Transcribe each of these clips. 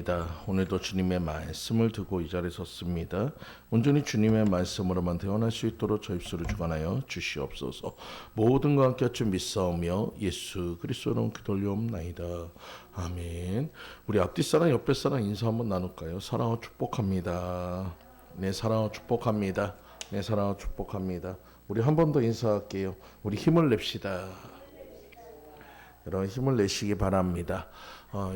감사합니다. 오늘도 주님의 말씀을 두고 이 자리에 섰습니다. 온전히 주님의 말씀으로만 태어날 수 있도록 저 입술을 주관하여 주시옵소서. 모든 것 함께 주 믿사오며 예수 그리스도로 기도 올리옵나이다. 아멘. 우리 앞뒤 사람 옆에 사람 인사 한번 나눌까요? 사랑하고 축복합니다. 네, 사랑하고 축복합니다. 네, 사랑하고 축복합니다. 우리 한 번 더 인사할게요. 우리 힘을 냅시다. 여러분 힘을 내시기 바랍니다.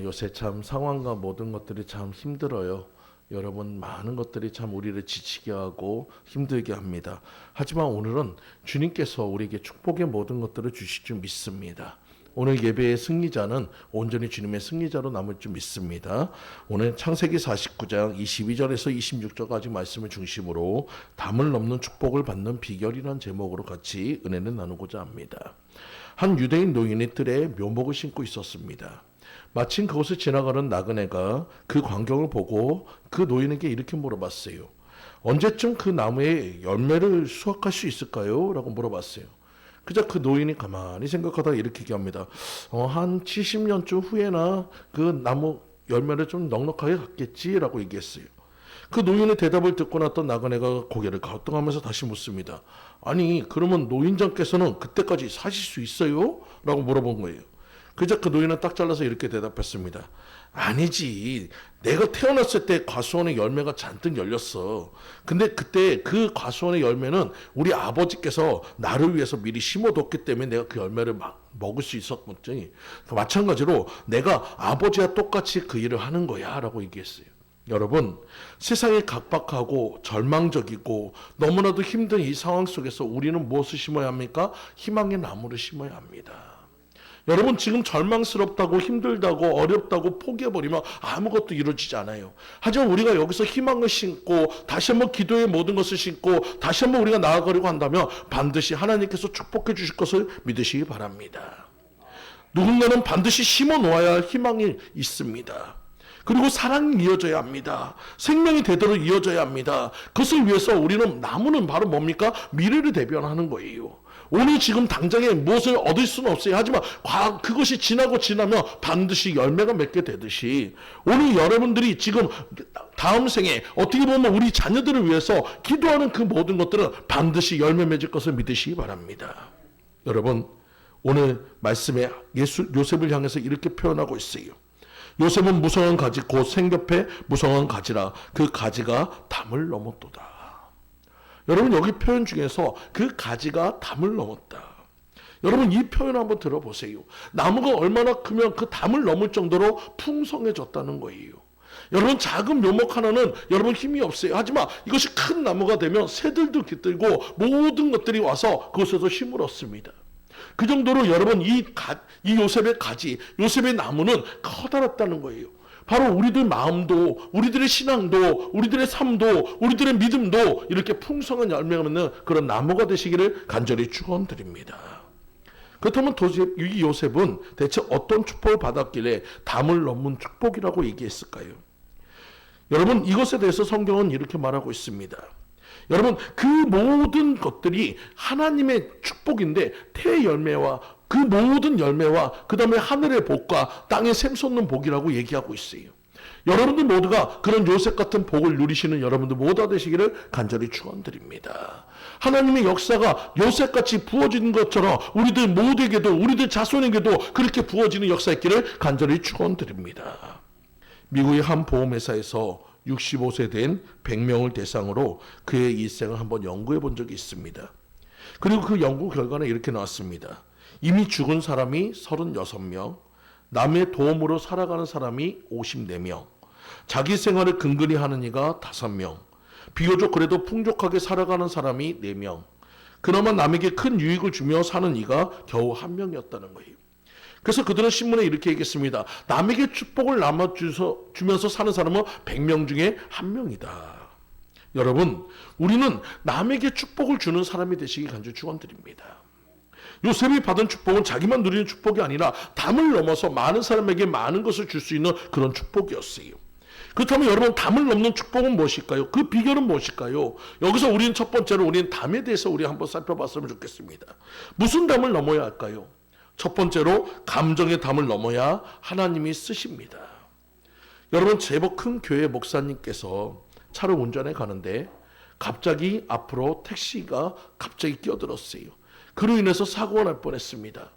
요새 참 상황과 모든 것들이 참 힘들어요. 여러분 많은 것들이 참 우리를 지치게 하고 힘들게 합니다. 하지만 오늘은 주님께서 우리에게 축복의 모든 것들을 주실 줄 믿습니다. 오늘 예배의 승리자는 온전히 주님의 승리자로 남을 줄 믿습니다. 오늘 창세기 49장 22절에서 26절까지 말씀을 중심으로 담을 넘는 축복을 받는 비결이라는 제목으로 같이 은혜를 나누고자 합니다. 한 유대인 노인이 뜰에 묘목을 심고 있었습니다. 마침 그곳을 지나가는 나그네가 그 광경을 보고 그 노인에게 이렇게 물어봤어요. 언제쯤 그 나무에 열매를 수확할 수 있을까요? 라고 물어봤어요. 그저 그 노인이 가만히 생각하다가 이렇게 얘기합니다. 한 70년쯤 후에나 그 나무 열매를 좀 넉넉하게 갖겠지라고 얘기했어요. 그 노인의 대답을 듣고 났던 나그네가 고개를 갸우뚱하면서 다시 묻습니다. 아니 그러면 노인장께서는 그때까지 사실 수 있어요? 라고 물어본 거예요. 그저 그 노인은 딱 잘라서 이렇게 대답했습니다. 아니지. 내가 태어났을 때 과수원의 열매가 잔뜩 열렸어. 근데 그때 그 과수원의 열매는 우리 아버지께서 나를 위해서 미리 심어뒀기 때문에 내가 그 열매를 막 먹을 수 있었거든요. 마찬가지로 내가 아버지와 똑같이 그 일을 하는 거야 라고 얘기했어요. 여러분 세상이 각박하고 절망적이고 너무나도 힘든 이 상황 속에서 우리는 무엇을 심어야 합니까? 희망의 나무를 심어야 합니다. 여러분 지금 절망스럽다고 힘들다고 어렵다고 포기해버리면 아무것도 이루어지지 않아요. 하지만 우리가 여기서 희망을 심고 다시 한번 기도의 모든 것을 심고 다시 한번 우리가 나아가려고 한다면 반드시 하나님께서 축복해 주실 것을 믿으시기 바랍니다. 누군가는 반드시 심어 놓아야 할 희망이 있습니다. 그리고 사랑이 이어져야 합니다. 생명이 되도록 이어져야 합니다. 그것을 위해서 우리는 나무는 바로 뭡니까? 미래를 대변하는 거예요. 오늘 지금 당장에 무엇을 얻을 수는 없어요. 하지만 그것이 지나면 반드시 열매가 맺게 되듯이 오늘 여러분들이 지금 다음 생에 어떻게 보면 우리 자녀들을 위해서 기도하는 그 모든 것들은 반드시 열매 맺을 것을 믿으시기 바랍니다. 여러분 오늘 말씀에 요셉을 향해서 이렇게 표현하고 있어요. 요셉은 무성한 가지 곧 생겹해 무성한 가지라 그 가지가 담을 넘었도다. 여러분 여기 표현 중에서 그 가지가 담을 넘었다. 여러분 이 표현 한번 들어보세요. 나무가 얼마나 크면 그 담을 넘을 정도로 풍성해졌다는 거예요. 여러분 작은 묘목 하나는 여러분 힘이 없어요. 하지만 이것이 큰 나무가 되면 새들도 깃들고 모든 것들이 와서 그것에서 힘을 얻습니다. 그 정도로 여러분 이 요셉의 가지, 요셉의 나무는 커다랗다는 거예요. 바로 우리들 마음도, 우리들의 신앙도, 우리들의 삶도, 우리들의 믿음도 이렇게 풍성한 열매가 맺는 그런 나무가 되시기를 간절히 축원드립니다. 그렇다면 도대체 이 요셉은 대체 어떤 축복을 받았길래 담을 넘은 축복이라고 얘기했을까요? 여러분 이것에 대해서 성경은 이렇게 말하고 있습니다. 여러분 그 모든 것들이 하나님의 축복인데 태열매와 그 모든 열매와 그 다음에 하늘의 복과 땅에 샘솟는 복이라고 얘기하고 있어요. 여러분들 모두가 그런 요셉 같은 복을 누리시는 여러분들 모두 되시기를 간절히 축원드립니다. 하나님의 역사가 요셉같이 부어지는 것처럼 우리들 모두에게도 우리들 자손에게도 그렇게 부어지는 역사있기를 간절히 축원드립니다. 미국의 한 보험회사에서 65세 된 100명을 대상으로 그의 일생을 한번 연구해 본 적이 있습니다. 그리고 그 연구 결과는 이렇게 나왔습니다. 이미 죽은 사람이 36명, 남의 도움으로 살아가는 사람이 54명, 자기 생활을 근근히 하는 이가 5명, 비교적 그래도 풍족하게 살아가는 사람이 4명, 그나마 남에게 큰 유익을 주며 사는 이가 겨우 1명이었다는 거예요. 그래서 그들은 신문에 이렇게 얘기했습니다. 남에게 축복을 주면서 사는 사람은 100명 중에 1명이다. 여러분, 우리는 남에게 축복을 주는 사람이 되시기 간절히 축원드립니다. 요셉이 받은 축복은 자기만 누리는 축복이 아니라 담을 넘어서 많은 사람에게 많은 것을 줄 수 있는 그런 축복이었어요. 그렇다면 여러분 담을 넘는 축복은 무엇일까요? 그 비결은 무엇일까요? 여기서 우리는 첫 번째로 우리는 담에 대해서 우리 한번 살펴봤으면 좋겠습니다. 무슨 담을 넘어야 할까요? 첫 번째로 감정의 담을 넘어야 하나님이 쓰십니다. 여러분, 제법 큰 교회 목사님께서 차를 운전해 가는데 갑자기 앞으로 택시가 갑자기 끼어들었어요. 그로 인해서 사고가 날 뻔했습니다.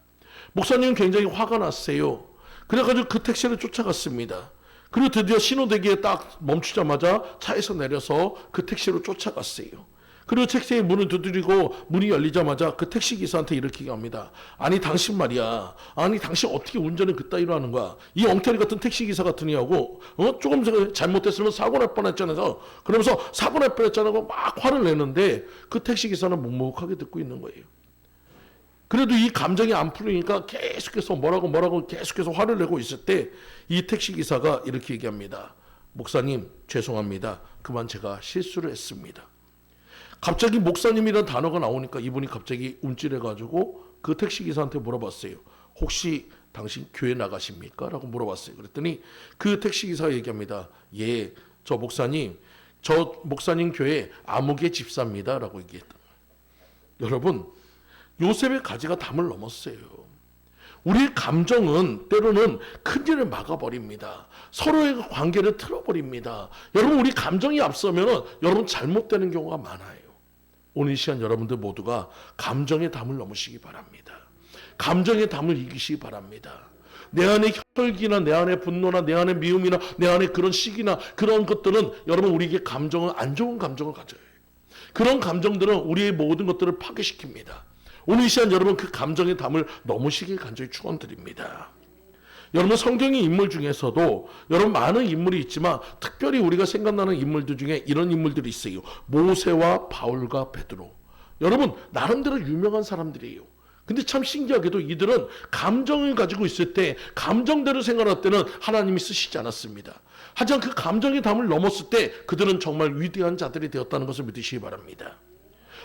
목사님은 굉장히 화가 났어요. 그래가지고 그 택시를 쫓아갔습니다. 그리고 드디어 신호대기에 딱 멈추자마자 차에서 내려서 그 택시로 쫓아갔어요. 그리고 택시의 문을 두드리고 문이 열리자마자 그 택시기사한테 이렇게 얘기합니다. 아니 당신 말이야. 아니 당신 어떻게 운전을 그따위로 하는 거야. 이 엉터리 같은 택시기사 같으냐고. 조금 잘못했으면 사고 날 뻔했잖아요. 그러면서 사고 날 뻔했잖아고 막 화를 내는데 그 택시기사는 묵묵하게 듣고 있는 거예요. 그래도 이 감정이 안 풀리니까 계속해서 뭐라고 계속해서 화를 내고 있을 때 이 택시기사가 이렇게 얘기합니다. 목사님 죄송합니다. 그만 제가 실수를 했습니다. 갑자기 목사님이라는 단어가 나오니까 이분이 갑자기 움찔해가지고 그 택시기사한테 물어봤어요. 혹시 당신 교회 나가십니까? 라고 물어봤어요. 그랬더니 그 택시기사가 얘기합니다. 예, 저 목사님 교회 아무개 집사입니다. 라고 얘기했다. 여러분, 요셉의 가지가 담을 넘었어요. 우리의 감정은 때로는 큰일을 막아버립니다. 서로의 관계를 틀어버립니다. 여러분, 우리 감정이 앞서면 여러분 잘못되는 경우가 많아요. 오늘 이 시간 여러분들 모두가 감정의 담을 넘으시기 바랍니다. 감정의 담을 이기시기 바랍니다. 내 안에 혈기나 내 안에 분노나 내 안에 미움이나 내 안에 그런 시기나 그런 것들은 여러분 우리에게 감정은 안 좋은 감정을 가져요. 그런 감정들은 우리의 모든 것들을 파괴시킵니다. 오늘 이 시간 여러분 그 감정의 담을 넘으시길 간절히 축원드립니다. 여러분 성경의 인물 중에서도 여러분 많은 인물이 있지만 특별히 우리가 생각나는 인물들 중에 이런 인물들이 있어요. 모세와 바울과 베드로. 여러분 나름대로 유명한 사람들이에요. 근데 참 신기하게도 이들은 감정을 가지고 있을 때 감정대로 생각할 때는 하나님이 쓰시지 않았습니다. 하지만 그 감정의 담을 넘었을 때 그들은 정말 위대한 자들이 되었다는 것을 믿으시기 바랍니다.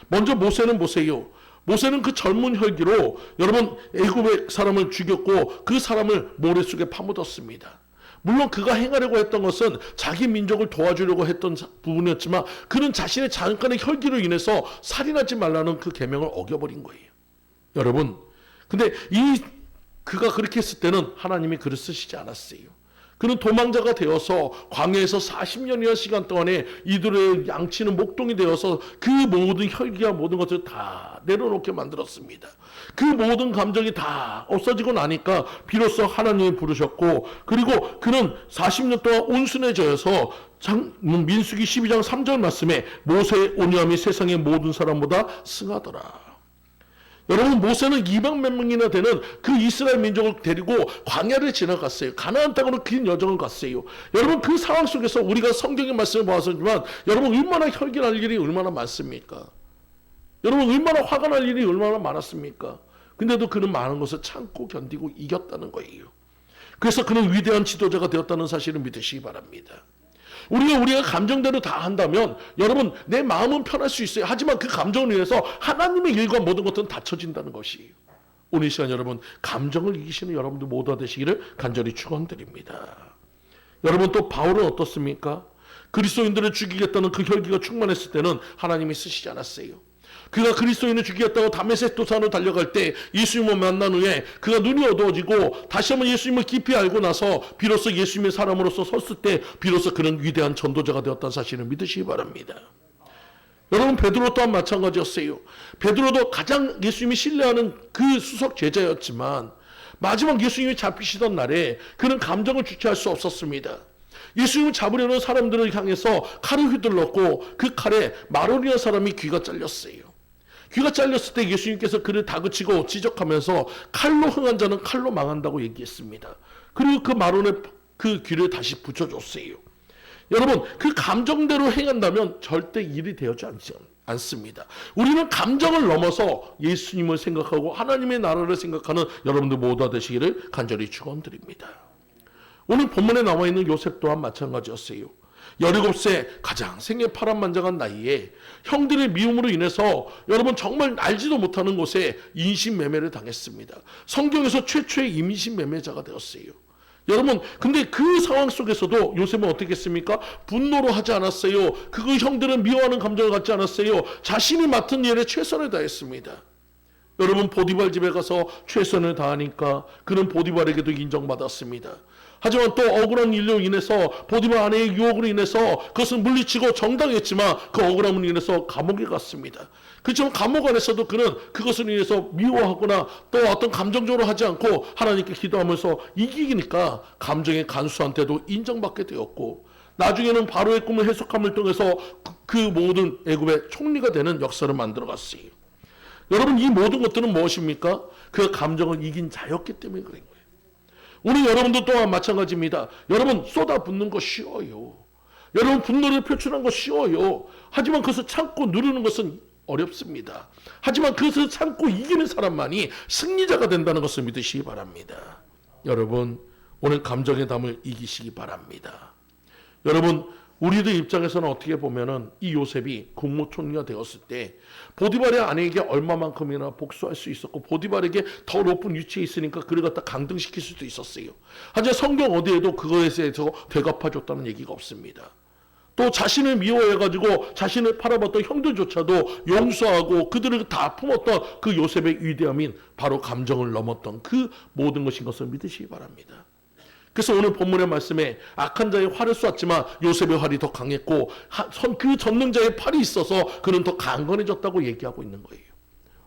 먼저 모세는 뭐세요? 모세는 그 젊은 혈기로 여러분 애굽의 사람을 죽였고 그 사람을 모래 속에 파묻었습니다. 물론 그가 행하려고 했던 것은 자기 민족을 도와주려고 했던 부분이었지만 그는 자신의 잠깐의 혈기로 인해서 살인하지 말라는 그 계명을 어겨버린 거예요. 여러분, 근데 그가 그렇게 했을 때는 하나님이 그를 쓰시지 않았어요. 그는 도망자가 되어서 광야에서 40년이라는 시간 동안에 이들의 양치는 목동이 되어서 그 모든 혈기와 모든 것을 다 내려놓게 만들었습니다. 그 모든 감정이 다 없어지고 나니까 비로소 하나님이 부르셨고 그리고 그는 40년 동안 온순해져서 민수기 12장 3절 말씀에 모세의 온유함이 세상의 모든 사람보다 승하더라. 여러분 모세는 200 몇 명이나 되는 그 이스라엘 민족을 데리고 광야를 지나갔어요. 가나안 땅으로 긴 여정을 갔어요. 여러분 그 상황 속에서 우리가 성경의 말씀을 보았지만 여러분 얼마나 혈기날 일이 얼마나 많습니까? 여러분 얼마나 화가 날 일이 얼마나 많았습니까? 근데도 그는 많은 것을 참고 견디고 이겼다는 거예요. 그래서 그는 위대한 지도자가 되었다는 사실을 믿으시기 바랍니다. 우리가 감정대로 다 한다면 여러분 내 마음은 편할 수 있어요. 하지만 그 감정을 위해서 하나님의 일과 모든 것들은 닫혀진다는 것이에요. 오늘 이 시간 여러분 감정을 이기시는 여러분들 모두가 되시기를 간절히 축원드립니다. 여러분 또 바울은 어떻습니까? 그리스도인들을 죽이겠다는 그 혈기가 충만했을 때는 하나님이 쓰시지 않았어요. 그가 그리스도인을 죽이겠다고 다메섹 도산으로 달려갈 때 예수님을 만난 후에 그가 눈이 어두워지고 다시 한번 예수님을 깊이 알고 나서 비로소 예수님의 사람으로서 섰을 때 비로소 그는 위대한 전도자가 되었다는 사실을 믿으시기 바랍니다. 여러분 베드로 또한 마찬가지였어요. 베드로도 가장 예수님이 신뢰하는 그 수석 제자였지만 마지막 예수님이 잡히시던 날에 그는 감정을 주체할 수 없었습니다. 예수님을 잡으려는 사람들을 향해서 칼을 휘둘렀고 그 칼에 마론이라는 사람이 귀가 잘렸어요. 귀가 잘렸을 때 예수님께서 그를 다그치고 지적하면서 칼로 흥한 자는 칼로 망한다고 얘기했습니다. 그리고 그 마론의 그 귀를 다시 붙여줬어요. 여러분 그 감정대로 행한다면 절대 일이 되어지 않습니다. 우리는 감정을 넘어서 예수님을 생각하고 하나님의 나라를 생각하는 여러분들 모두가 되시기를 간절히 축원드립니다. 오늘 본문에 나와 있는 요셉 또한 마찬가지였어요. 17세 가장 생애 파란만장한 나이에 형들의 미움으로 인해서 여러분 정말 알지도 못하는 곳에 인신매매를 당했습니다. 성경에서 최초의 임신매매자가 되었어요. 여러분 근데 그 상황 속에서도 요셉은 어떻게 했습니까? 분노로 하지 않았어요. 그 형들은 미워하는 감정을 갖지 않았어요. 자신이 맡은 일에 최선을 다했습니다. 여러분 보디발 집에 가서 최선을 다하니까 그는 보디발에게도 인정받았습니다. 하지만 또 억울한 일로 인해서 보디발 아내의 유혹으로 인해서 그것을 물리치고 정당했지만 그 억울함으로 인해서 감옥에 갔습니다. 그렇지만 감옥 안에서도 그는 그것을 인해서 미워하거나 또 어떤 감정적으로 하지 않고 하나님께 기도하면서 이기니까 감정의 간수한테도 인정받게 되었고, 나중에는 바로의 꿈을 해석함을 통해서 그 모든 애굽의 총리가 되는 역사를 만들어갔어요. 여러분, 이 모든 것들은 무엇입니까? 그 감정을 이긴 자였기 때문에 그런 거예요. 오늘 여러분도 또한 마찬가지입니다. 여러분, 쏟아붓는 거 쉬워요. 여러분, 분노를 표출하는 거 쉬워요. 하지만 그것을 참고 누르는 것은 어렵습니다. 하지만 그것을 참고 이기는 사람만이 승리자가 된다는 것을 믿으시기 바랍니다. 여러분, 오늘 감정의 담을 이기시기 바랍니다. 여러분, 우리들 입장에서는 어떻게 보면은 이 요셉이 국무총리가 되었을 때 보디발의 아내에게 얼마만큼이나 복수할 수 있었고, 보디발에게 더 높은 위치에 있으니까 그를 갖다 강등시킬 수도 있었어요. 하지만 성경 어디에도 그거에 대해서 되갚아줬다는 얘기가 없습니다. 또 자신을 미워해가지고 자신을 팔아봤던 형들조차도 용서하고 그들을 다 품었던 그 요셉의 위대함인 바로 감정을 넘었던 그 모든 것인 것을 믿으시기 바랍니다. 그래서 오늘 본문의 말씀에 악한 자의 활을 쏘았지만 요셉의 활이 더 강했고 그 전능자의 팔이 있어서 그는 더 강건해졌다고 얘기하고 있는 거예요.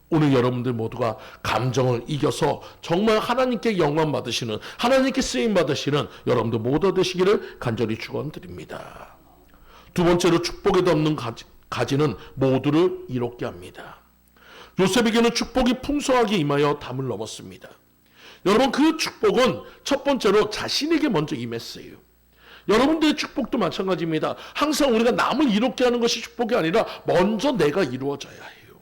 오늘 여러분들 모두가 감정을 이겨서 정말 하나님께 영광 받으시는, 하나님께 쓰임 받으시는 여러분들 모두 되시기를 간절히 축원드립니다. 두 번째로, 축복에 덮는 가지는 모두를 이롭게 합니다. 요셉에게는 축복이 풍성하게 임하여 담을 넘었습니다. 여러분, 그 축복은 첫 번째로 자신에게 먼저 임했어요. 여러분들의 축복도 마찬가지입니다. 항상 우리가 남을 이롭게 하는 것이 축복이 아니라 먼저 내가 이루어져야 해요.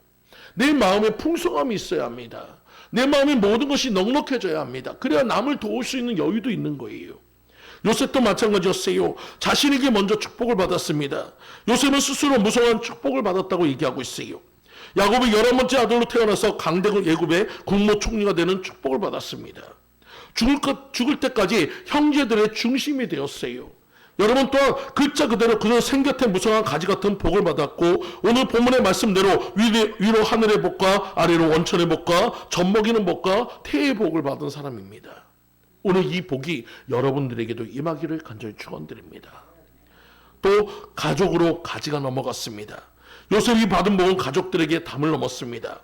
내 마음에 풍성함이 있어야 합니다. 내 마음에 모든 것이 넉넉해져야 합니다. 그래야 남을 도울 수 있는 여유도 있는 거예요. 요셉도 마찬가지였어요. 자신에게 먼저 축복을 받았습니다. 요셉은 스스로 무성한 축복을 받았다고 얘기하고 있어요. 야곱의 11번째 아들로 태어나서 강대국 애굽의 국무총리가 되는 축복을 받았습니다. 죽을 때까지 형제들의 중심이 되었어요. 여러분, 또한 글자 그대로 그는 생곁에 무성한 가지 같은 복을 받았고, 오늘 본문의 말씀대로 위로 하늘의 복과 아래로 원천의 복과 젖먹이는 복과 태의 복을 받은 사람입니다. 오늘 이 복이 여러분들에게도 임하기를 간절히 축원드립니다. 또 가족으로 가지가 넘어갔습니다. 요셉이 받은 복은 가족들에게 담을 넘었습니다.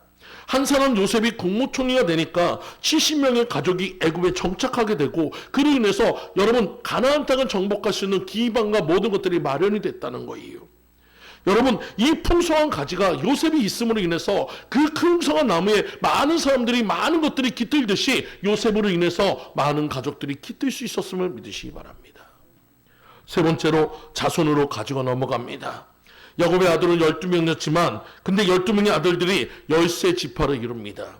한 사람 요셉이 국무총리가 되니까 70명의 가족이 애굽에 정착하게 되고, 그로 인해서 여러분, 가나안 땅을 정복할 수 있는 기반과 모든 것들이 마련이 됐다는 거예요. 여러분, 이 풍성한 가지가 요셉이 있음으로 인해서 그 풍성한 나무에 많은 사람들이, 많은 것들이 깃들듯이 요셉으로 인해서 많은 가족들이 깃들 수 있었음을 믿으시기 바랍니다. 세 번째로, 자손으로 가지고 넘어갑니다. 야곱의 아들은 12명이었지만 근데 12명의 아들들이 13지파를 이룹니다.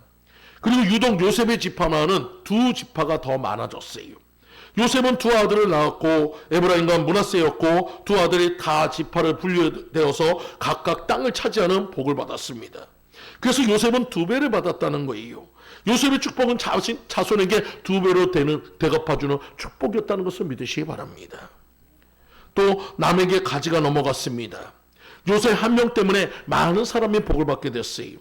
그리고 유독 요셉의 지파만은 2지파가 더 많아졌어요. 요셉은 2 아들을 낳았고 에브라임과 므낫세였고 2 아들이 다 지파를 분류되어서 각각 땅을 차지하는 복을 받았습니다. 그래서 요셉은 2배를 받았다는 거예요. 요셉의 축복은 자손에게 2배로 대갚아주는 축복이었다는 것을 믿으시기 바랍니다. 또 남에게 가지가 넘어갔습니다. 요셉 한 명 때문에 많은 사람이 복을 받게 됐어요.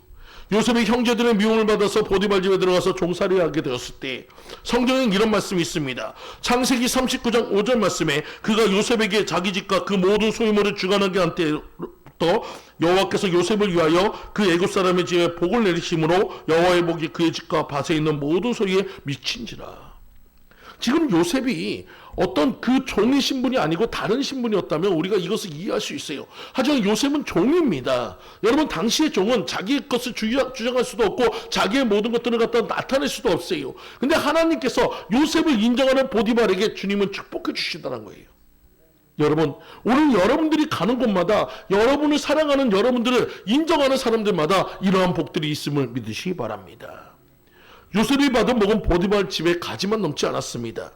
요셉의 형제들의 미움을 받아서 보디발 집에 들어가서 종살이하게 되었을 때 성경에 이런 말씀이 있습니다. 창세기 39장 5절 말씀에 그가 요셉에게 자기 집과 그 모든 소유물을 주관하게 한 때부터 여호와께서 요셉을 위하여 그 애굽 사람의 집에 복을 내리심으로 여호와의 복이 그의 집과 밭에 있는 모든 소유에 미친지라. 지금 요셉이 어떤 그 종의 신분이 아니고 다른 신분이었다면 우리가 이것을 이해할 수 있어요. 하지만 요셉은 종입니다. 여러분, 당시의 종은 자기의 것을 주장할 수도 없고 자기의 모든 것들을 갖다 나타낼 수도 없어요. 근데 하나님께서 요셉을 인정하는 보디발에게 주님은 축복해 주시다는 거예요. 여러분, 오늘 여러분들이 가는 곳마다 여러분을 사랑하는, 여러분들을 인정하는 사람들마다 이러한 복들이 있음을 믿으시기 바랍니다. 요셉이 받은 복은 보디발 집에 가지만 넘지 않았습니다.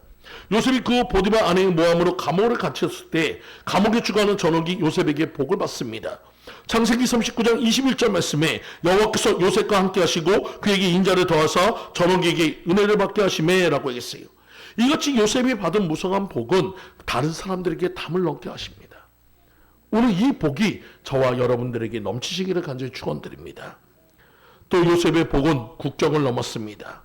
요셉이 그 보디발 아내의 모함으로 감옥에 갇혔을 때 감옥에 주관하는 전원이 요셉에게 복을 받습니다. 창세기 39장 21절 말씀에 여호와께서 요셉과 함께 하시고 그에게 인자를 더하사 전원에게 은혜를 받게 하시매 라고 했어요. 이같이 요셉이 받은 무성한 복은 다른 사람들에게 담을 넘게 하십니다. 오늘 이 복이 저와 여러분들에게 넘치시기를 간절히 축원드립니다. 또 요셉의 복은 국경을 넘었습니다.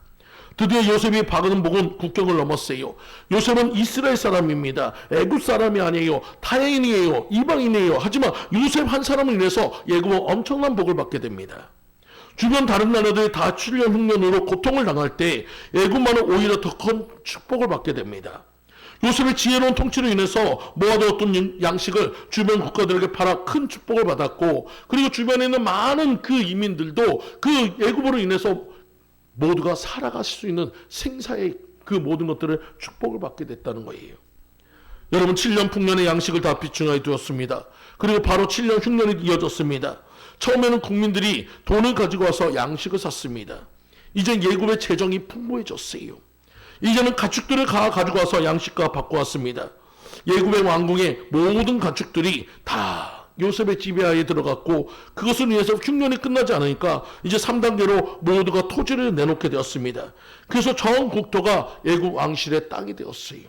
드디어 요셉이 박은 복은 국경을 넘었어요. 요셉은 이스라엘 사람입니다. 애굽 사람이 아니에요. 타인이에요. 이방인이에요. 하지만 요셉 한 사람을 인해서 애굽은 엄청난 복을 받게 됩니다. 주변 다른 나라들이 다 출년 흉년으로 고통을 당할 때 애굽만은 오히려 더 큰 축복을 받게 됩니다. 요셉의 지혜로운 통치로 인해서 모아두었던 양식을 주변 국가들에게 팔아 큰 축복을 받았고, 그리고 주변에 있는 많은 그 이민들도 그 애굽으로 인해서 모두가 살아갈 수 있는 생사의 그 모든 것들을 축복을 받게 됐다는 거예요. 여러분, 7년 풍년의 양식을 다 비충하게 되었습니다. 그리고 바로 7년 흉년이 이어졌습니다. 처음에는 국민들이 돈을 가지고 와서 양식을 샀습니다. 이제 예굽의 재정이 풍부해졌어요. 이제는 가축들을 가지고 와서 양식과 바꿔왔습니다. 예굽의 왕궁의 모든 가축들이 다 요셉의 지배하에 들어갔고, 그것을 위해서 흉년이 끝나지 않으니까 이제 3단계로 모두가 토지를 내놓게 되었습니다. 그래서 전 국토가 예굽 왕실의 땅이 되었어요.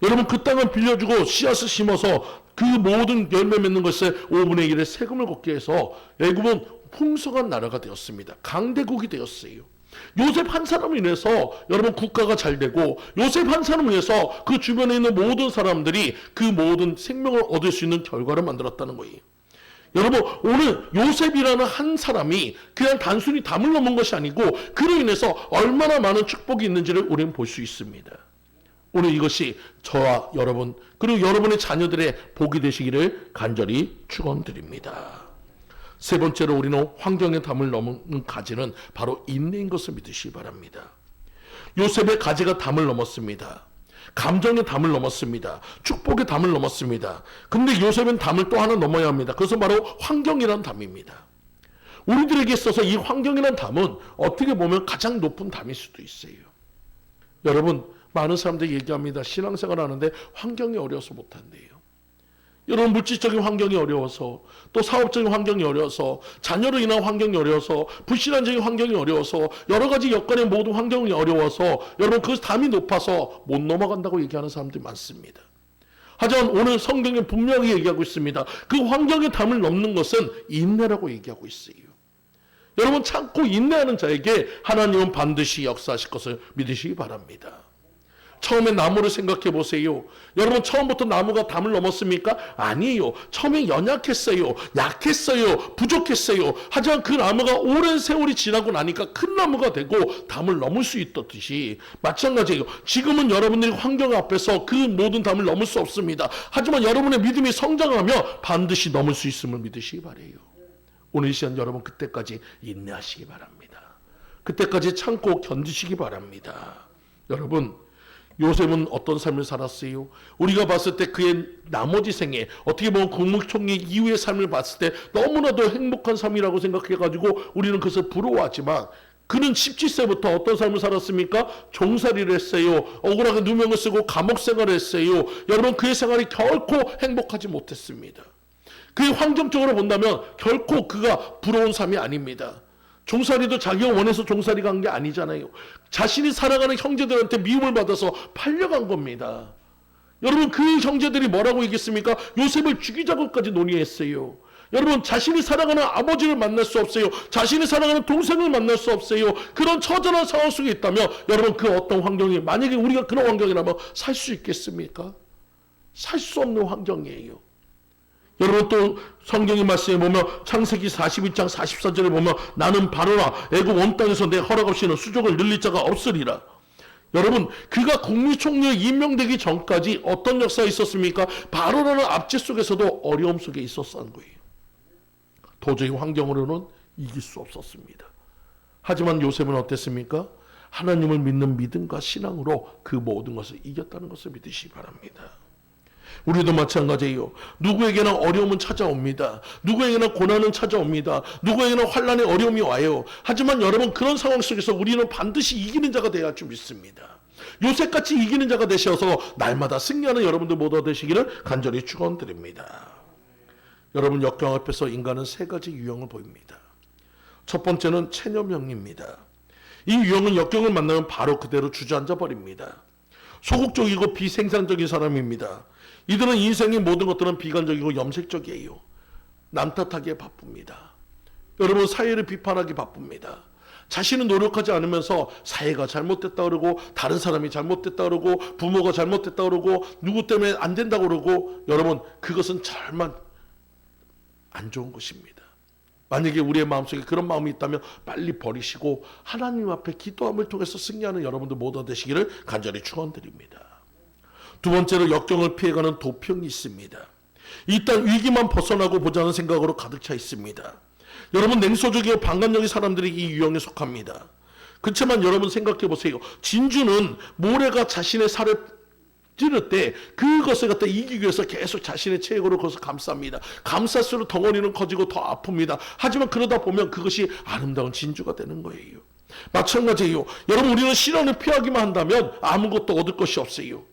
여러분, 그 땅을 빌려주고 씨앗을 심어서 그 모든 열매 맺는 것에 5분의 1의 세금을 걷게 해서 애굽은 풍성한 나라가 되었습니다. 강대국이 되었어요. 요셉 한 사람을 인해서 여러분 국가가 잘 되고, 요셉 한 사람을 인해서 그 주변에 있는 모든 사람들이 그 모든 생명을 얻을 수 있는 결과를 만들었다는 거예요. 여러분, 오늘 요셉이라는 한 사람이 그냥 단순히 담을 넘은 것이 아니고 그로 인해서 얼마나 많은 축복이 있는지를 우리는 볼 수 있습니다. 오늘 이것이 저와 여러분 그리고 여러분의 자녀들의 복이 되시기를 간절히 축원드립니다. 세 번째로 우리는 환경의 담을 넘는 가지는 바로 인내인 것을 믿으시기 바랍니다. 요셉의 가지가 담을 넘었습니다. 감정의 담을 넘었습니다. 축복의 담을 넘었습니다. 근데 요셉은 담을 또 하나 넘어야 합니다. 그것은 바로 환경이라는 담입니다. 우리들에게 있어서 이 환경이라는 담은 어떻게 보면 가장 높은 담일 수도 있어요. 여러분, 많은 사람들이 얘기합니다. 신앙생활 하는데 환경이 어려워서 못한대요. 여러분, 물질적인 환경이 어려워서, 또 사업적인 환경이 어려워서, 자녀로 인한 환경이 어려워서, 불신앙적인 환경이 어려워서, 여러 가지 여건의 모든 환경이 어려워서 여러분 그 담이 높아서 못 넘어간다고 얘기하는 사람들이 많습니다. 하지만 오늘 성경에 분명히 얘기하고 있습니다. 그 환경의 담을 넘는 것은 인내라고 얘기하고 있어요. 여러분, 참고 인내하는 자에게 하나님은 반드시 역사하실 것을 믿으시기 바랍니다. 처음에 나무를 생각해 보세요. 여러분, 처음부터 나무가 담을 넘었습니까? 아니에요. 처음에 연약했어요. 약했어요. 부족했어요. 하지만 그 나무가 오랜 세월이 지나고 나니까 큰 나무가 되고 담을 넘을 수 있듯이 마찬가지예요. 지금은 여러분들이 환경 앞에서 그 모든 담을 넘을 수 없습니다. 하지만 여러분의 믿음이 성장하며 반드시 넘을 수 있음을 믿으시기 바라요. 오늘 이 시간 여러분 그때까지 인내하시기 바랍니다. 그때까지 참고 견디시기 바랍니다. 여러분, 요셉은 어떤 삶을 살았어요? 우리가 봤을 때 그의 나머지 생에, 어떻게 보면 국무총리 이후의 삶을 봤을 때 너무나도 행복한 삶이라고 생각해가지고 우리는 그것을 부러워하지만, 그는 17세부터 어떤 삶을 살았습니까? 종살이를 했어요. 억울하게 누명을 쓰고 감옥 생활을 했어요. 여러분, 그의 생활이 결코 행복하지 못했습니다. 그의 환경적으로 본다면 결코 그가 부러운 삶이 아닙니다. 종살이도 자기가 원해서 종살이가 한 게 아니잖아요. 자신이 살아가는 형제들한테 미움을 받아서 팔려간 겁니다. 여러분, 그 형제들이 뭐라고 얘기했습니까? 요셉을 죽이자고까지 논의했어요. 여러분, 자신이 살아가는 아버지를 만날 수 없어요. 자신이 살아가는 동생을 만날 수 없어요. 그런 처절한 상황 속에 있다면 여러분, 그 어떤 환경이, 만약에 우리가 그런 환경이라면 살 수 있겠습니까? 살 수 없는 환경이에요. 여러분, 또 성경의 말씀에 보면 창세기 41장 44절에 보면 나는 바로라 애굽 온 땅에서 내 허락 없이는 수족을 늘릴 자가 없으리라. 여러분, 그가 국무총리에 임명되기 전까지 어떤 역사가 있었습니까? 바로라는 압제 속에서도 어려움 속에 있었다는 거예요. 도저히 환경으로는 이길 수 없었습니다. 하지만 요셉은 어땠습니까? 하나님을 믿는 믿음과 신앙으로 그 모든 것을 이겼다는 것을 믿으시기 바랍니다. 우리도 마찬가지예요. 누구에게나 어려움은 찾아옵니다. 누구에게나 고난은 찾아옵니다. 누구에게나 환난의 어려움이 와요. 하지만 여러분, 그런 상황 속에서 우리는 반드시 이기는 자가 되어야 할 줄 믿습니다. 요셉같이 이기는 자가 되셔서 날마다 승리하는 여러분들 모두 되시기를 간절히 축원드립니다. 여러분, 역경 앞에서 인간은 세 가지 유형을 보입니다. 첫 번째는 체념형입니다. 이 유형은 역경을 만나면 바로 그대로 주저앉아 버립니다. 소극적이고 비생산적인 사람입니다. 이들은 인생의 모든 것들은 비관적이고 염색적이에요. 남 탓하기에 바쁩니다. 여러분, 사회를 비판하기 바쁩니다. 자신은 노력하지 않으면서 사회가 잘못됐다 그러고 다른 사람이 잘못됐다 그러고 부모가 잘못됐다 그러고 누구 때문에 안 된다 그러고 여러분 그것은 정말 안 좋은 것입니다. 만약에 우리의 마음속에 그런 마음이 있다면 빨리 버리시고 하나님 앞에 기도함을 통해서 승리하는 여러분들 모두 되시기를 간절히 축원드립니다. 두 번째로 역경을 피해가는 도평이 있습니다. 이 땅 위기만 벗어나고 보자는 생각으로 가득 차 있습니다. 여러분 냉소적이고 방관적인 사람들이 이 유형에 속합니다. 그렇지만 여러분 생각해 보세요. 진주는 모래가 자신의 살을 찌를 때 그것을 갖다 이기기 위해서 계속 자신의 체격으로 그것을 감쌉니다. 감쌀수록 덩어리는 커지고 더 아픕니다. 하지만 그러다 보면 그것이 아름다운 진주가 되는 거예요. 마찬가지예요. 여러분 우리는 시련을 피하기만 한다면 아무것도 얻을 것이 없어요.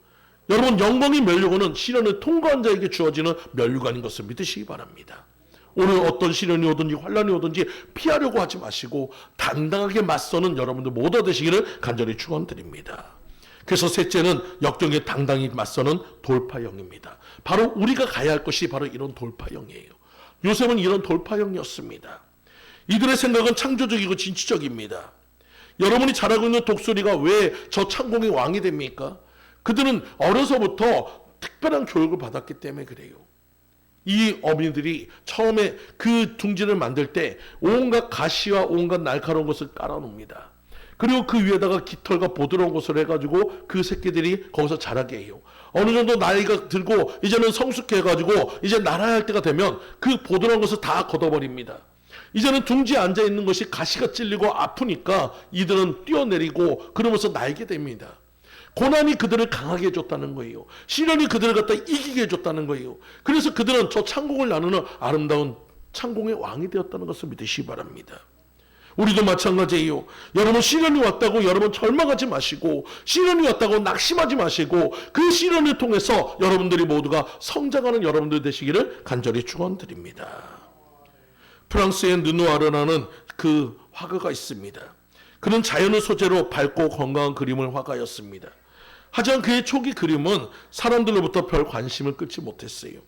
여러분 영광의 면류관은 시련을 통과한 자에게 주어지는 면류관인 것을 믿으시기 바랍니다. 오늘 어떤 시련이 오든지 환난이 오든지 피하려고 하지 마시고 당당하게 맞서는 여러분들 모두 되시기를 간절히 축원드립니다. 그래서 셋째는 역경에 당당히 맞서는 돌파형입니다. 바로 우리가 가야 할 것이 바로 이런 돌파형이에요. 요셉은 이런 돌파형이었습니다. 이들의 생각은 창조적이고 진취적입니다. 여러분이 잘하고 있는 독수리가 왜 저 창공의 왕이 됩니까? 그들은 어려서부터 특별한 교육을 받았기 때문에 그래요. 이 어민들이 처음에 그 둥지를 만들 때 온갖 가시와 온갖 날카로운 것을 깔아놓습니다. 그리고 그 위에다가 깃털과 보드러운 것을 해가지고 그 새끼들이 거기서 자라게 해요. 어느 정도 나이가 들고 이제는 성숙해가지고 이제 날아야 할 때가 되면 그 보드러운 것을 다 걷어버립니다. 이제는 둥지에 앉아있는 것이 가시가 찔리고 아프니까 이들은 뛰어내리고 그러면서 날게 됩니다. 고난이 그들을 강하게 해줬다는 거예요. 시련이 그들을 갖다 이기게 해줬다는 거예요. 그래서 그들은 저 창공을 나누는 아름다운 창공의 왕이 되었다는 것을 믿으시기 바랍니다. 우리도 마찬가지예요. 여러분 시련이 왔다고 여러분 절망하지 마시고 시련이 왔다고 낙심하지 마시고 그 시련을 통해서 여러분들이 모두가 성장하는 여러분들 되시기를 간절히 축원드립니다. 프랑스의 르누아르라는 그 화가가 있습니다. 그는 자연을 소재로 밝고 건강한 그림을 화가였습니다. 하지만 그의 초기 그림은 사람들로부터 별 관심을 끌지 못했어요.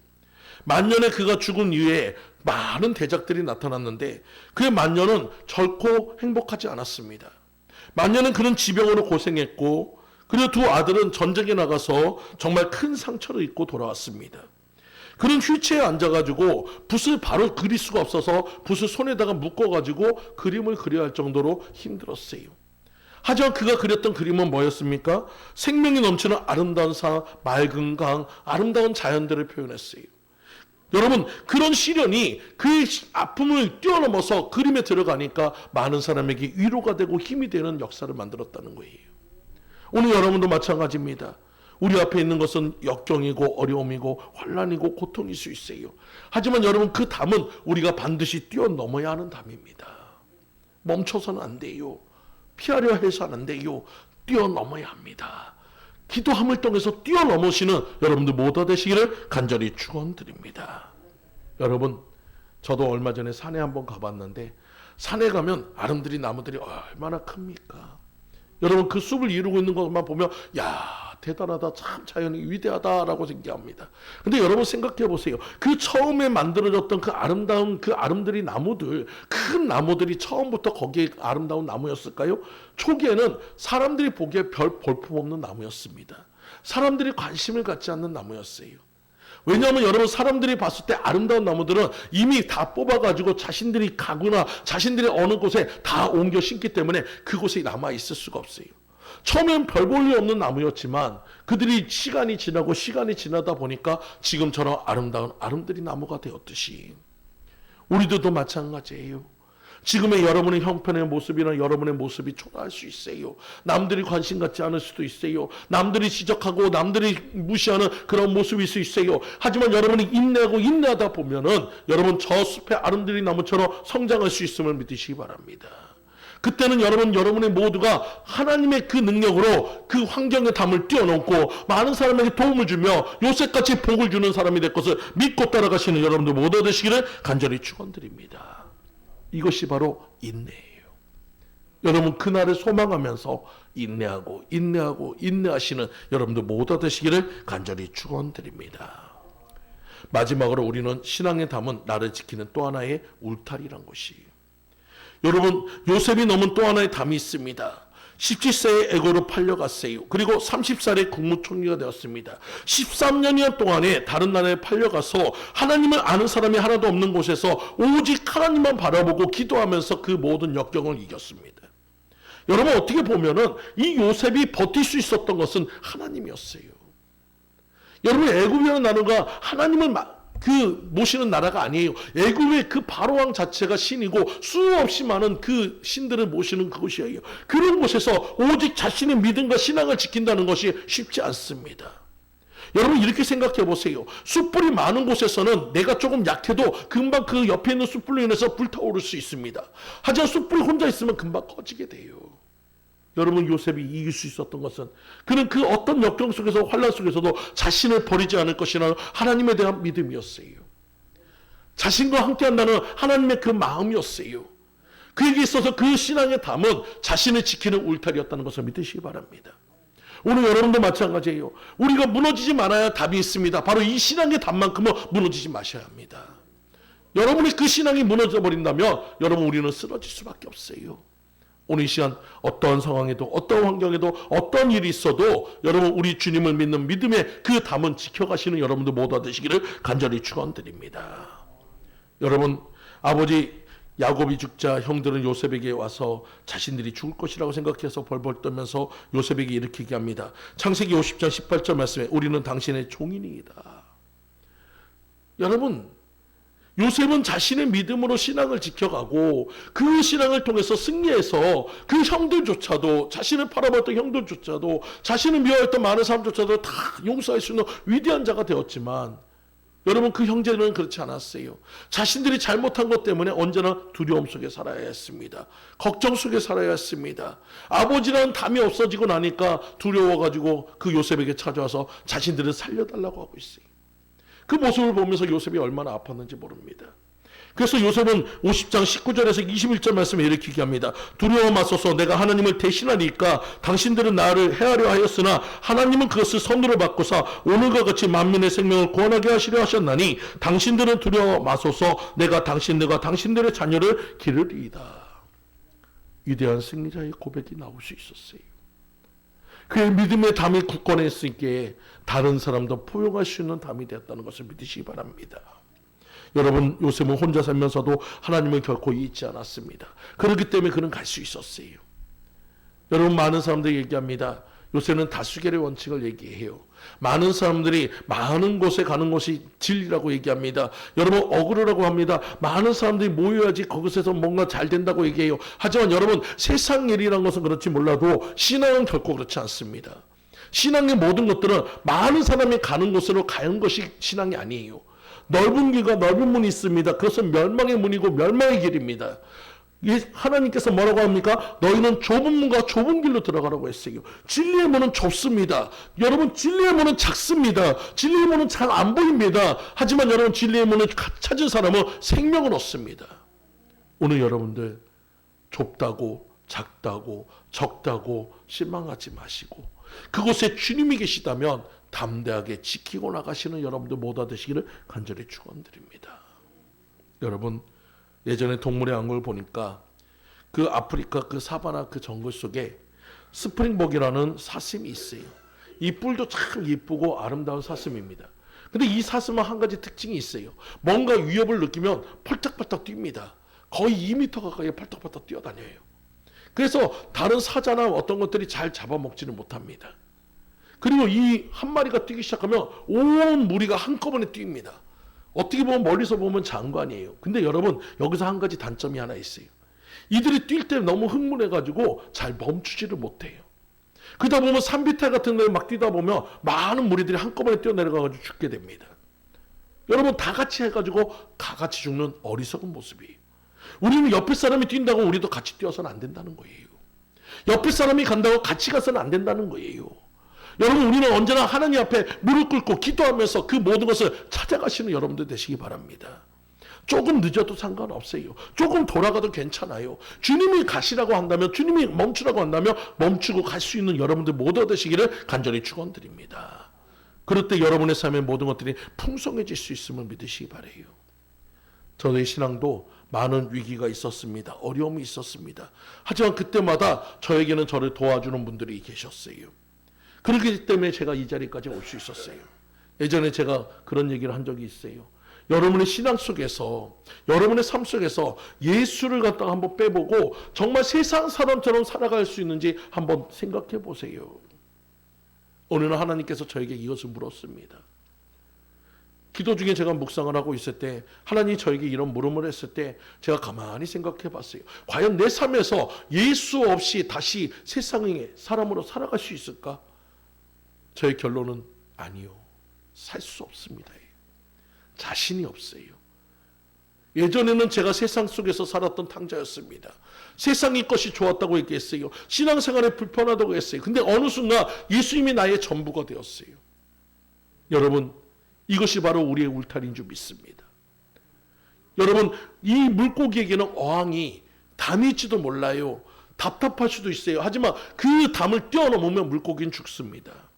만년에 그가 죽은 이후에 많은 대작들이 나타났는데 그의 만년은 결코 행복하지 않았습니다. 만년은 그는 지병으로 고생했고 그리고 두 아들은 전쟁에 나가서 정말 큰 상처를 입고 돌아왔습니다. 그는 휠체어에 앉아가지고 붓을 바로 그릴 수가 없어서 붓을 손에다가 묶어가지고 그림을 그려야 할 정도로 힘들었어요. 하지만 그가 그렸던 그림은 뭐였습니까? 생명이 넘치는 아름다운 산, 맑은 강, 아름다운 자연들을 표현했어요. 여러분 그런 시련이 그 아픔을 뛰어넘어서 그림에 들어가니까 많은 사람에게 위로가 되고 힘이 되는 역사를 만들었다는 거예요. 오늘 여러분도 마찬가지입니다. 우리 앞에 있는 것은 역경이고 어려움이고 환난이고 고통일 수 있어요. 하지만 여러분 그 담은 우리가 반드시 뛰어넘어야 하는 담입니다. 멈춰서는 안 돼요. 피하려 해서는 안 돼요. 뛰어넘어야 합니다. 기도함을 통해서 뛰어넘으시는 여러분들 모두 되시기를 간절히 축원드립니다. 여러분 저도 얼마 전에 산에 한번 가봤는데 산에 가면 아름드리 나무들이 얼마나 큽니까? 여러분 그 숲을 이루고 있는 것만 보면 야 대단하다 참 자연이 위대하다라고 생각합니다. 근데 여러분 생각해 보세요. 그 처음에 만들어졌던 그 아름다운 그 아름드리 나무들 큰 나무들이 처음부터 거기에 아름다운 나무였을까요? 초기에는 사람들이 보기에 별 볼품없는 나무였습니다. 사람들이 관심을 갖지 않는 나무였어요. 왜냐하면 여러분 사람들이 봤을 때 아름다운 나무들은 이미 다 뽑아가지고 자신들이 가거나 자신들이 어느 곳에 다 옮겨 심기 때문에 그곳에 남아 있을 수가 없어요. 처음엔 별 볼 일 없는 나무였지만 그들이 시간이 지나다 보니까 지금처럼 아름다운 아름드리 나무가 되었듯이 우리들도 마찬가지예요. 지금의 여러분의 형편의 모습이나 여러분의 모습이 초라할 수 있어요. 남들이 관심 갖지 않을 수도 있어요. 남들이 지적하고 남들이 무시하는 그런 모습일 수 있어요. 하지만 여러분이 인내하다 보면은 여러분 저 숲의 아름드리 나무처럼 성장할 수 있음을 믿으시기 바랍니다. 그때는 여러분의 모두가 하나님의 그 능력으로 그 환경의 담을 뛰어넘고 많은 사람에게 도움을 주며 요셉같이 복을 주는 사람이 될 것을 믿고 따라가시는 여러분들 모두 되시기를 간절히 축원드립니다. 이것이 바로 인내예요. 여러분 그날을 소망하면서 인내하시는 여러분들 모두 되시기를 간절히 축원드립니다. 마지막으로 우리는 신앙의 담은 나를 지키는 또 하나의 울타리란 것이 여러분, 요셉이 넘은 또 하나의 담이 있습니다. 17세에 애고로 팔려갔어요. 그리고 30살에 국무총리가 되었습니다. 13년여 동안에 다른 나라에 팔려가서 하나님을 아는 사람이 하나도 없는 곳에서 오직 하나님만 바라보고 기도하면서 그 모든 역경을 이겼습니다. 여러분, 어떻게 보면은 이 요셉이 버틸 수 있었던 것은 하나님이었어요. 여러분, 애굽이라는 나라가 하나님을 모시는 나라가 아니에요. 애굽의 그 바로왕 자체가 신이고 수없이 많은 그 신들을 모시는 그곳이에요. 그런 곳에서 오직 자신의 믿음과 신앙을 지킨다는 것이 쉽지 않습니다. 여러분, 이렇게 생각해 보세요. 숯불이 많은 곳에서는 내가 조금 약해도 금방 그 옆에 있는 숯불로 인해서 불타오를 수 있습니다. 하지만 숯불이 혼자 있으면 금방 꺼지게 돼요. 여러분, 요셉이 이길 수 있었던 것은 그는 그 어떤 역경 속에서, 환난 속에서도 자신을 버리지 않을 것이라는 하나님에 대한 믿음이었어요. 자신과 함께한다는 하나님의 그 마음이었어요. 그에게 있어서 그 신앙의 담은 자신을 지키는 울타리였다는 것을 믿으시기 바랍니다. 오늘 여러분도 마찬가지예요. 우리가 무너지지 말아야 답이 있습니다. 바로 이 신앙의 담만큼은 무너지지 마셔야 합니다. 여러분이 그 신앙이 무너져 버린다면 여러분, 우리는 쓰러질 수밖에 없어요. 오늘 이 시간 어떠한 상황에도, 어떠한 환경에도, 어떤 일이 있어도 여러분, 우리 주님을 믿는 믿음의 그 담은 지켜가시는 여러분들 모두 되시기를 간절히 축원드립니다. 여러분, 아버지 야곱이 죽자 형들은 요셉에게 와서 자신들이 죽을 것이라고 생각해서 벌벌 떨면서 요셉에게 이렇게 얘기합니다. 창세기 50장 18절 말씀에 우리는 당신의 종이니이다. 여러분, 요셉은 자신의 믿음으로 신앙을 지켜가고 그 신앙을 통해서 승리해서 그 형들조차도, 자신을 팔아봤던 형들조차도, 자신을 미워했던 많은 사람조차도 다 용서할 수 있는 위대한 자가 되었지만, 여러분, 그 형제들은 그렇지 않았어요. 자신들이 잘못한 것 때문에 언제나 두려움 속에 살아야 했습니다. 걱정 속에 살아야 했습니다. 아버지라는 담이 없어지고 나니까 두려워가지고 그 요셉에게 찾아와서 자신들을 살려달라고 하고 있어요. 그 모습을 보면서 요셉이 얼마나 아팠는지 모릅니다. 그래서 요셉은 50장 19절에서 21절 말씀에 이렇게 얘기합니다. 두려워 마소서, 내가 하나님을 대신하리까. 당신들은 나를 해하려 하였으나 하나님은 그것을 선으로 바꾸사 오늘과 같이 만민의 생명을 구원하게 하시려 하셨나니 당신들은 두려워 마소서, 내가 당신들과 당신들의 자녀를 기르리이다. 위대한 승리자의 고백이 나올 수 있었어요. 그의 믿음의 담이 굳건했으기에 다른 사람도 포용할 수 있는 담이 되었다는 것을 믿으시기 바랍니다. 여러분, 요셉은 혼자 살면서도 하나님을 결코 잊지 않았습니다. 그렇기 때문에 그는 갈 수 있었어요. 여러분, 많은 사람들이 얘기합니다. 요새는 다수결의 원칙을 얘기해요. 많은 사람들이 많은 곳에 가는 것이 진리라고 얘기합니다. 여러분, 억울하라고 합니다. 많은 사람들이 모여야지 그것에서 뭔가 잘 된다고 얘기해요. 하지만 여러분, 세상 일이라는 것은 그렇지 몰라도 신앙은 결코 그렇지 않습니다. 신앙의 모든 것들은 많은 사람이 가는 곳으로 가는 것이 신앙이 아니에요. 넓은 길과 넓은 문이 있습니다. 그것은 멸망의 문이고 멸망의 길입니다. 하나님께서 뭐라고 합니까? 너희는 좁은 문과 좁은 길로 들어가라고 했어요. 진리의 문은 좁습니다. 여러분, 진리의 문은 작습니다. 진리의 문은 잘 안 보입니다. 하지만 여러분, 진리의 문을 찾은 사람은 생명을 얻습니다. 오늘 여러분들 좁다고 작다고 적다고 실망하지 마시고 그곳에 주님이 계시다면 담대하게 지키고 나가시는 여러분들 모두 되시기를 간절히 축원드립니다. 여러분, 예전에 동물의 왕국을 보니까 그 아프리카 그 사바나 그 정글 속에 스프링복이라는 사슴이 있어요. 이 뿔도 참 예쁘고 아름다운 사슴입니다. 근데 이 사슴은 한 가지 특징이 있어요. 뭔가 위협을 느끼면 펄떡펄떡 뜁니다. 거의 2m 가까이 펄떡펄떡 뛰어다녀요. 그래서 다른 사자나 어떤 것들이 잘 잡아먹지는 못합니다. 그리고 이 한 마리가 뛰기 시작하면 온 무리가 한꺼번에 뜁니다. 어떻게 보면 멀리서 보면 장관이에요. 근데 여러분, 여기서 한 가지 단점이 하나 있어요. 이들이 뛸 때 너무 흥분해가지고 잘 멈추지를 못해요. 그러다 보면 산비탈 같은 데를 막 뛰다 보면 많은 무리들이 한꺼번에 뛰어내려가지고 죽게 됩니다. 여러분, 다 같이 해가지고 다 같이 죽는 어리석은 모습이에요. 우리는 옆에 사람이 뛴다고 우리도 같이 뛰어서는 안 된다는 거예요. 옆에 사람이 간다고 같이 가서는 안 된다는 거예요. 여러분, 우리는 언제나 하나님 앞에 무릎 꿇고 기도하면서 그 모든 것을 찾아가시는 여러분들 되시기 바랍니다. 조금 늦어도 상관없어요. 조금 돌아가도 괜찮아요. 주님이 가시라고 한다면, 주님이 멈추라고 한다면 멈추고 갈 수 있는 여러분들 모두 되시기를 간절히 축원드립니다. 그럴 때 여러분의 삶의 모든 것들이 풍성해질 수 있음을 믿으시기 바라요. 저의 신앙도 많은 위기가 있었습니다. 어려움이 있었습니다. 하지만 그때마다 저에게는 저를 도와주는 분들이 계셨어요. 그렇기 때문에 제가 이 자리까지 올 수 있었어요. 예전에 제가 그런 얘기를 한 적이 있어요. 여러분의 신앙 속에서, 여러분의 삶 속에서 예수를 갖다가 한번 빼보고 정말 세상 사람처럼 살아갈 수 있는지 한번 생각해 보세요. 어느 날 하나님께서 저에게 이것을 물었습니다. 기도 중에 제가 묵상을 하고 있을 때 하나님이 저에게 이런 물음을 했을 때 제가 가만히 생각해 봤어요. 과연 내 삶에서 예수 없이 다시 세상의 사람으로 살아갈 수 있을까? 저의 결론은 아니요. 살 수 없습니다. 자신이 없어요. 예전에는 제가 세상 속에서 살았던 탕자였습니다. 세상의 것이 좋았다고 얘기했어요. 신앙생활에 불편하다고 했어요. 근데 어느 순간 예수님이 나의 전부가 되었어요. 여러분, 이것이 바로 우리의 울타리인 줄 믿습니다. 여러분, 이 물고기에게는 어항이 담이 있지도 몰라요. 답답할 수도 있어요. 하지만 그 담을 뛰어넘으면 물고기는 죽습니다.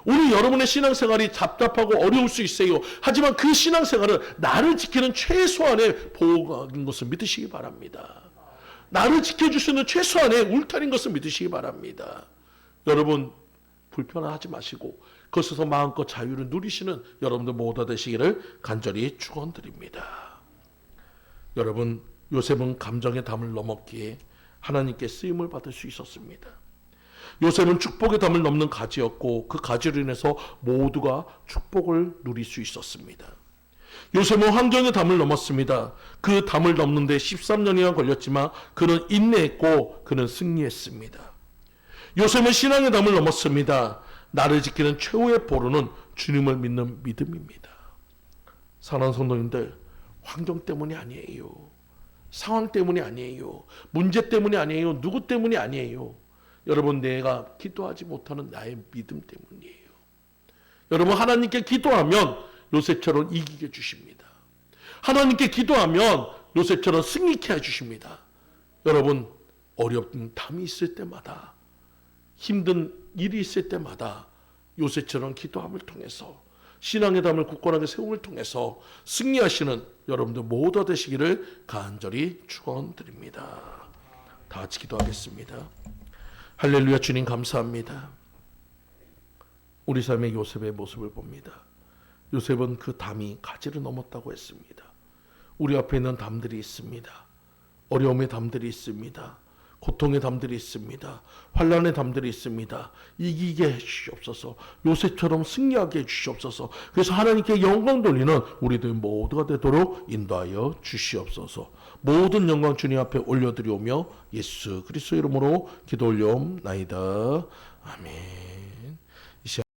오늘 여러분의 신앙생활이 답답하고 어려울 수 있어요. 하지만 그 신앙생활은 나를 지키는 최소한의 보호인 것을 믿으시기 바랍니다. 나를 지켜줄 수 있는 최소한의 울타리인 것을 믿으시기 바랍니다. 여러분, 불편하지 마시고 그것에서 마음껏 자유를 누리시는 여러분들 모두 되시기를 간절히 축원드립니다. 여러분, 요셉은 감정의 담을 넘었기에 하나님께 쓰임을 받을 수 있었습니다. 요셉은 축복의 담을 넘는 가지였고 그 가지로 인해서 모두가 축복을 누릴 수 있었습니다. 요셉은 환경의 담을 넘었습니다. 그 담을 넘는 데 13년이나 걸렸지만 그는 인내했고 그는 승리했습니다. 요셉은 신앙의 담을 넘었습니다. 나를 지키는 최후의 보루는 주님을 믿는 믿음입니다. 사랑하는 성도님들, 환경 때문이 아니에요. 상황 때문이 아니에요. 문제 때문이 아니에요. 누구 때문이 아니에요. 여러분, 내가 기도하지 못하는 나의 믿음 때문이에요. 여러분, 하나님께 기도하면 요셉처럼 이기게 해주십니다. 하나님께 기도하면 요셉처럼 승리케 해주십니다. 여러분, 어려운 담이 있을 때마다, 힘든 일이 있을 때마다 요셉처럼 기도함을 통해서, 신앙의 담을 굳건하게 세움을 통해서 승리하시는 여러분들 모두 되시기를 간절히 축원드립니다. 다 같이 기도하겠습니다. 할렐루야. 주님 감사합니다. 우리 삶의 요셉의 모습을 봅니다. 요셉은 그 담이 가지를 넘었다고 했습니다. 우리 앞에 있는 담들이 있습니다. 어려움의 담들이 있습니다. 고통의 담들이 있습니다. 환난의 담들이 있습니다. 이기게 해주시옵소서. 요셉처럼 승리하게 해주시옵소서. 그래서 하나님께 영광 돌리는 우리들 모두가 되도록 인도하여 주시옵소서. 모든 영광 주님 앞에 올려드리오며 예수 그리스도 이름으로 기도 올려옵나이다. 아멘.